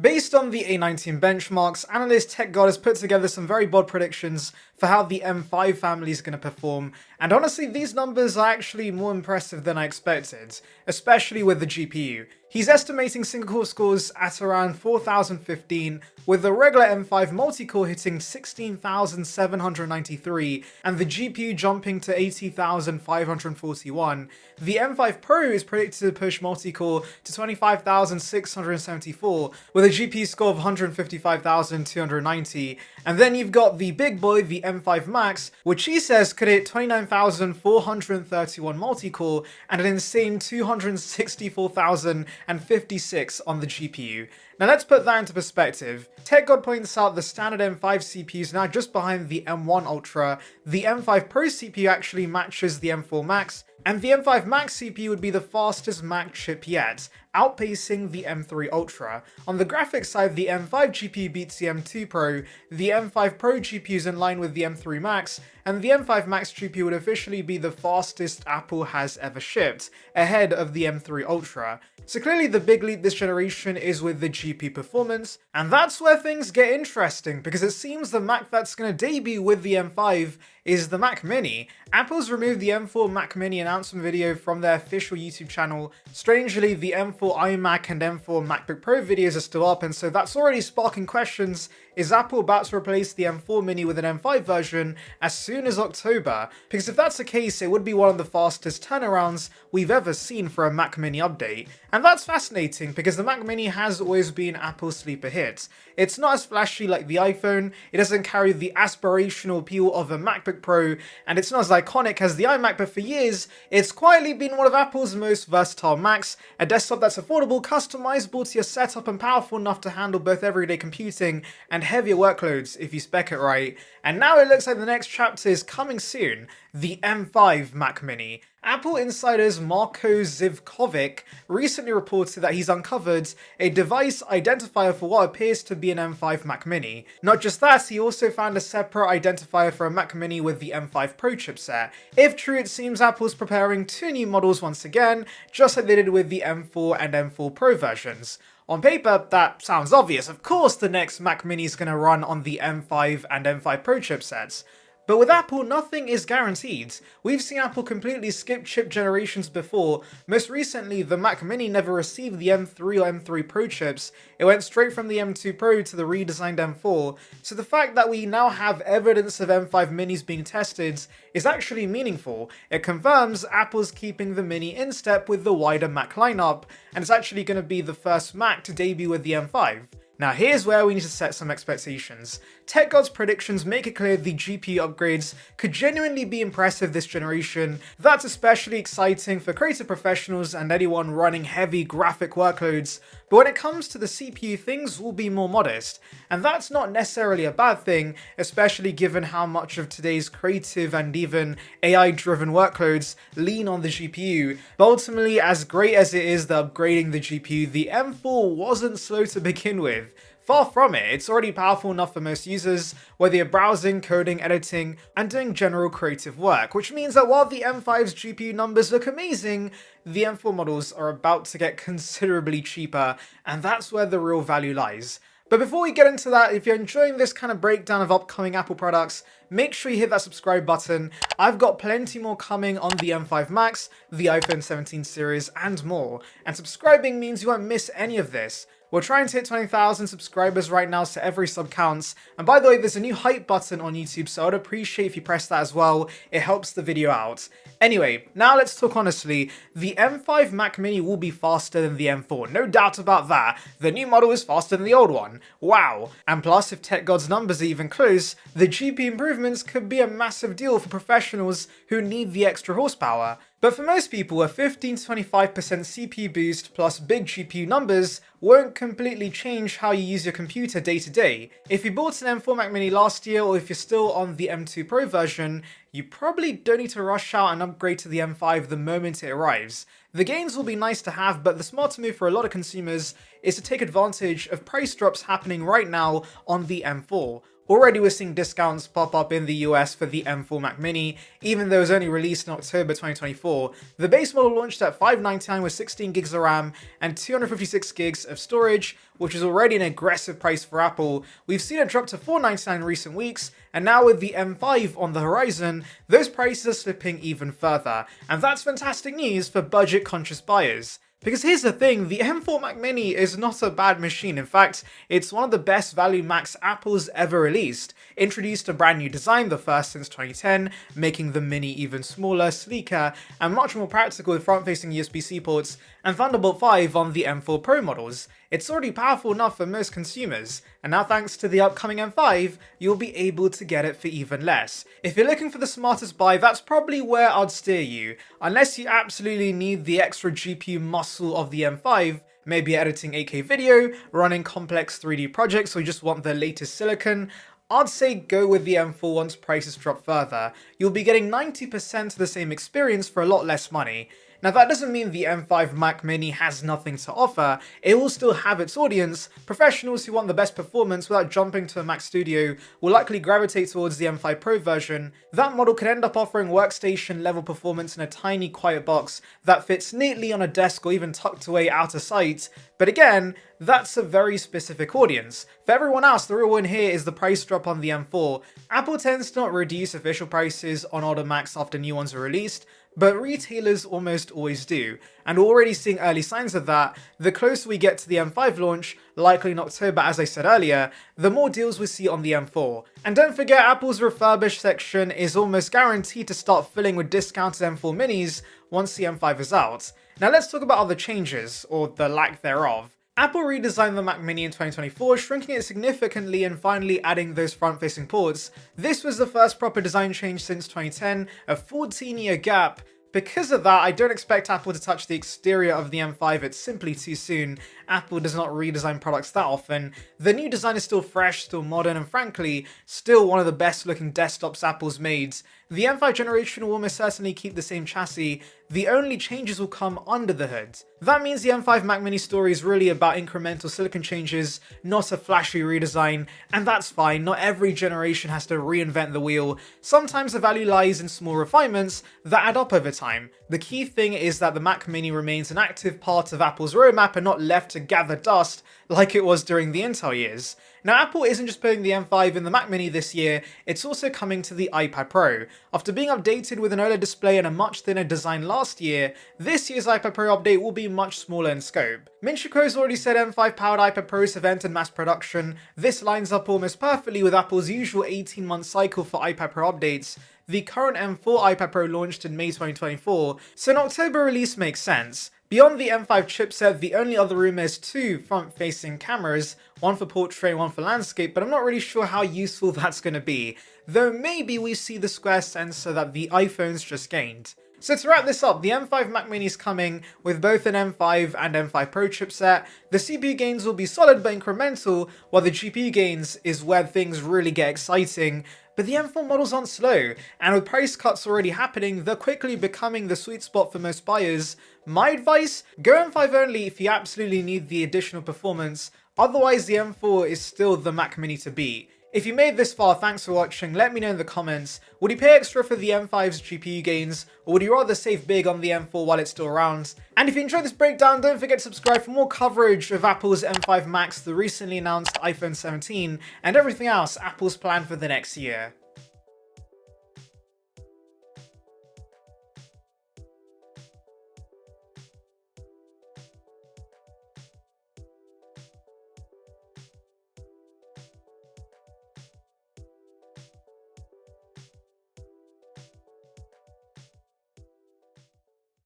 Based on the A19 benchmarks, Analyst TechGod has put together some very bold predictions for how the M5 family is going to perform, and honestly these numbers are actually more impressive than I expected, especially with the GPU. He's estimating single-core scores at around 4015, with the regular M5 multi-core hitting 16,793, and the GPU jumping to 80,541. The M5 Pro is predicted to push multi-core to 25,674, with a GPU score of 155,290, and then you've got the big boy, the M5 Max, which he says could hit 29,431 multi-core and an insane 264,056 on the GPU. Now let's put that into perspective. TechGod points out the standard M5 CPU is now just behind the M1 Ultra, the M5 Pro CPU actually matches the M4 Max, and the M5 Max CPU would be the fastest Mac chip yet, outpacing the M3 Ultra. On the graphics side, the M5 GPU beats the M2 Pro, the M5 Pro GPU is in line with the M3 Max, and the M5 Max GPU would officially be the fastest Apple has ever shipped, ahead of the M3 Ultra. So clearly the big leap this generation is with the GPU performance, and that's where things get interesting, because it seems the Mac that's going to debut with the M5 is the Mac Mini. Apple's removed the M4 Mac Mini announcement video from their official YouTube channel. Strangely, the M4 iMac and M4 MacBook Pro videos are still up, and so that's already sparking questions. Is Apple about to replace the M4 Mini with an M5 version as soon as October? Because if that's the case, it would be one of the fastest turnarounds we've ever seen for a Mac Mini update. And that's fascinating because the Mac Mini has always been Apple's sleeper hit. It's not as flashy like the iPhone, it doesn't carry the aspirational appeal of a MacBook Pro, and it's not as iconic as the iMac, but for years, it's quietly been one of Apple's most versatile Macs, a desktop that's affordable, customizable to your setup, and powerful enough to handle both everyday computing and heavier workloads if you spec it right. And now it looks like the next chapter is coming soon, the M5 Mac Mini. Apple insiders Marko Zivkovic recently reported that he's uncovered a device identifier for what appears to be an M5 Mac Mini. Not just that, he also found a separate identifier for a Mac Mini with the M5 Pro chipset. If true, it seems Apple's preparing two new models once again, just like they did with the M4 and M4 Pro versions. On paper, that sounds obvious. Of course the next Mac Mini is going to run on the M5 and M5 Pro chipsets. But with Apple, nothing is guaranteed. We've seen Apple completely skip chip generations before. Most recently, the Mac Mini never received the M3 or M3 Pro chips. It went straight from the M2 Pro to the redesigned M4. So the fact that we now have evidence of M5 Minis being tested is actually meaningful. It confirms Apple's keeping the Mini in step with the wider Mac lineup, and it's actually going to be the first Mac to debut with the M5. Now here's where we need to set some expectations. TechGod's predictions make it clear the GPU upgrades could genuinely be impressive this generation. That's especially exciting for creative professionals and anyone running heavy graphic workloads. But when it comes to the CPU, things will be more modest. And that's not necessarily a bad thing, especially given how much of today's creative and even AI-driven workloads lean on the GPU. But ultimately, as great as it is that upgrading the GPU, the M4 wasn't slow to begin with. Far from it, it's already powerful enough for most users, whether you're browsing, coding, editing, and doing general creative work, which means that while the M5's GPU numbers look amazing, the M4 models are about to get considerably cheaper, and that's where the real value lies. But before we get into that, if you're enjoying this kind of breakdown of upcoming Apple products, make sure you hit that subscribe button. I've got plenty more coming on the M5 Max, the iPhone 17 series, and more. And subscribing means you won't miss any of this. We're trying to hit 20,000 subscribers right now, so every sub counts. And by the way, there's a new hype button on YouTube, so I'd appreciate if you press that as well. It helps the video out. Anyway, now let's talk honestly. The M5 Mac Mini will be faster than the M4, no doubt about that. The new model is faster than the old one. Wow. And plus, if TechGod's numbers are even close, the GPU improvements could be a massive deal for professionals who need the extra horsepower. But for most people, a 15 to 25% CPU boost plus big GPU numbers won't completely change how you use your computer day to day. If you bought an M4 Mac Mini last year, or if you're still on the M2 Pro version, you probably don't need to rush out and upgrade to the M5 the moment it arrives. The gains will be nice to have, but the smarter move for a lot of consumers is to take advantage of price drops happening right now on the M4. Already we're seeing discounts pop up in the US for the M4 Mac Mini, even though it was only released in October 2024. The base model launched at $599 with 16 gigs of RAM and 256 gigs of storage, which is already an aggressive price for Apple. We've seen it drop to $499 in recent weeks, and now with the M5 on the horizon, those prices are slipping even further. And that's fantastic news for budget-conscious buyers. Because here's the thing, the M4 Mac Mini is not a bad machine. In fact, it's one of the best value Macs Apple's ever released. Introduced a brand new design, the first since 2010, making the Mini even smaller, sleeker, and much more practical with front-facing USB-C ports and Thunderbolt 5 on the M4 Pro models. It's already powerful enough for most consumers, and now thanks to the upcoming M5, you'll be able to get it for even less. If you're looking for the smartest buy, that's probably where I'd steer you, unless you absolutely need the extra GPU muscle of the M5, maybe editing 8K video, running complex 3D projects, or you just want the latest silicon. I'd say go with the M4 once prices drop further. You'll be getting 90% of the same experience for a lot less money. Now that doesn't mean the M5 Mac Mini has nothing to offer. It will still have its audience. Professionals who want the best performance without jumping to a Mac Studio will likely gravitate towards the M5 Pro version. That model could end up offering workstation level performance in a tiny quiet box that fits neatly on a desk or even tucked away out of sight. But again, that's a very specific audience. For everyone else, the real win here is the price drop on the M4. Apple tends to not reduce official prices on older Macs after new ones are released, but retailers almost always do, and we're already seeing early signs of that. The closer we get to the M5 launch, likely in October as I said earlier, the more deals we see on the M4. And don't forget, Apple's refurbished section is almost guaranteed to start filling with discounted M4 minis once the M5 is out. Now let's talk about other changes, or the lack thereof. Apple redesigned the Mac Mini in 2024, shrinking it significantly and finally adding those front-facing ports. This was the first proper design change since 2010, a 14-year gap. Because of that, I don't expect Apple to touch the exterior of the M5, it's simply too soon. Apple does not redesign products that often. The new design is still fresh, still modern, and frankly, still one of the best looking desktops Apple's made. The M5 generation will almost certainly keep the same chassis, the only changes will come under the hood. That means the M5 Mac Mini story is really about incremental silicon changes, not a flashy redesign, and that's fine, not every generation has to reinvent the wheel. Sometimes the value lies in small refinements that add up over time. The key thing is that the Mac Mini remains an active part of Apple's roadmap and not left to gather dust like it was during the Intel years. Now Apple isn't just putting the M5 in the Mac Mini this year, it's also coming to the iPad Pro. After being updated with an OLED display and a much thinner design last year, this year's iPad Pro update will be much smaller in scope. Min Chiu Kuo's already said M5 powered iPad Pros have entered mass production. This lines up almost perfectly with Apple's usual 18-month cycle for iPad Pro updates. The current M4 iPad Pro launched in May 2024, so an October release makes sense. Beyond the M5 chipset, the only other rumour is two front-facing cameras, one for portrait and one for landscape, but I'm not really sure how useful that's going to be, though maybe we see the square sensor that the iPhones just gained. So to wrap this up, the M5 Mac Mini is coming with both an M5 and M5 Pro chipset. The CPU gains will be solid but incremental, while the GPU gains is where things really get exciting. But the M4 models aren't slow, and with price cuts already happening, they're quickly becoming the sweet spot for most buyers. My advice? Go M5 only if you absolutely need the additional performance, otherwise the M4 is still the Mac Mini to beat. If you made this far, thanks for watching, let me know in the comments. Would you pay extra for the M5's GPU gains, or would you rather save big on the M4 while it's still around? And if you enjoyed this breakdown, don't forget to subscribe for more coverage of Apple's M5 Max, the recently announced iPhone 17, and everything else Apple's planned for the next year.